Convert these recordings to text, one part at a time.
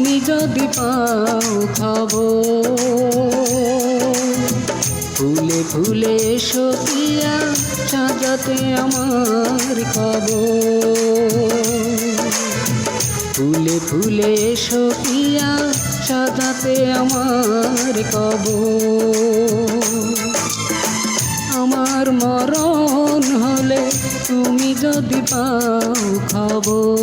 তুমি যদি পাও খবর, ফুলে ফুলে এসো পিয়া সাজাতে আমার কবর। ফুলে ফুলে এসো পিয়া সাজাতে আমার কবর। আমার মরণ হলে তুমি যদি পাও খবর,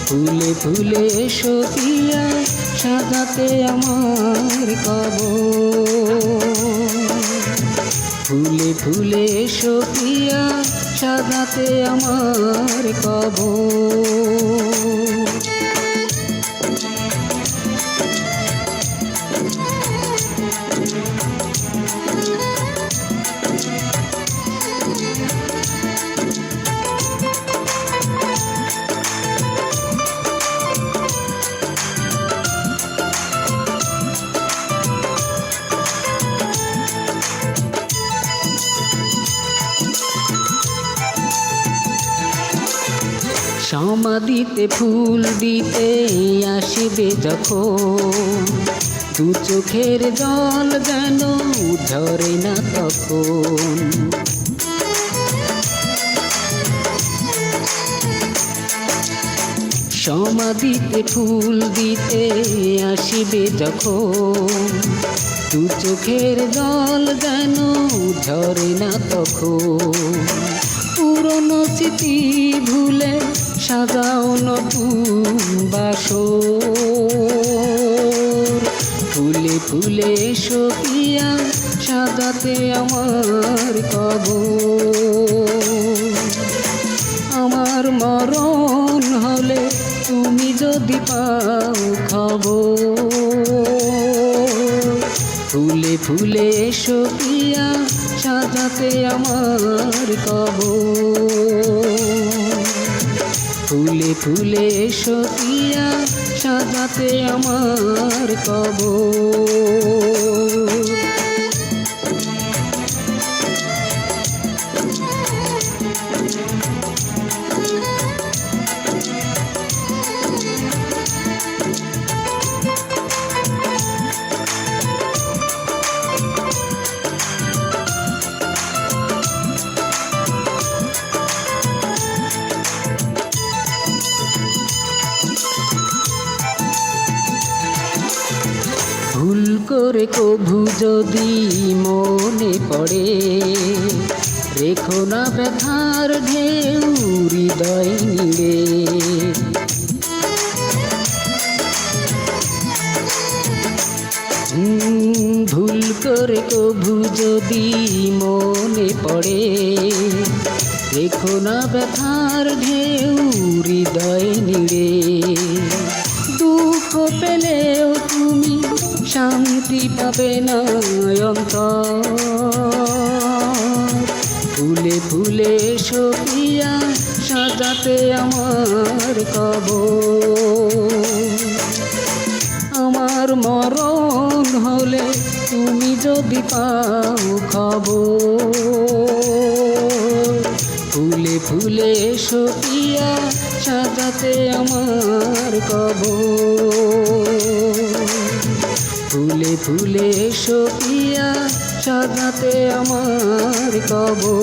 ফুলে ফুলে এসো পিয়া সাজাতে আমার কবর। ফুলে ফুলে এসো পিয়া সাজাতে আমার কবর। সমাধিতে ফুল দিতে আসবে যখন, দু চোখের জল যেন ঝরে না তখন। সমাধিতে ফুল দিতে আসবে যখন, দু চোখের জল যেন ঝরে না তখন। পুরনো স্মৃতি ভুলে সাজাও নতুন বাসর। ফুলে ফুলে এসো পিয়া সাজাতে আমার কবর। আমার মরণ হলে তুমি যদি পাও খবর, ফুলে ফুলে এসো পিয়া সাজাতে আমার কবর। ফুলে ফুলে এসো পিয়া সাজাতে আমার কবর। ভুল করে কভু যদি মনে পড়ে, রেখো না ব্যথার ঢেউ হৃদয় নিড়ে। ভুল করে কভু যদি মনে পড়ে, রেখো না ব্যথার ঢেউ হৃদয় নিড়ে। দুঃখ পেলেও তুমি শান্তি পাবে না অন্তর। ফুলে ফুলে এসো পিয়া সাজাতে আমার কবর। আমার মরণ হলে তুমি যদি পাও খবর, ফুলে ফুলে এসো পিয়া সাজাতে আমার কবর। ফুলে ফুলে এসো পিয়া সাজাতে আমার কবর।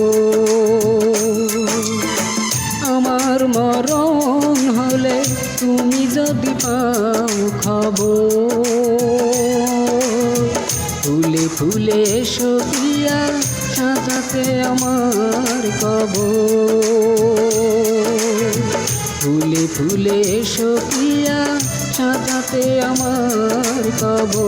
আমার মরণ হলে তুমি যদি পাও খবর, ফুলে ফুলে এসো পিয়া সাজাতে আমার কবর। ফুলে ফুলে এসো পিয়া সাজাতে আমার কবর।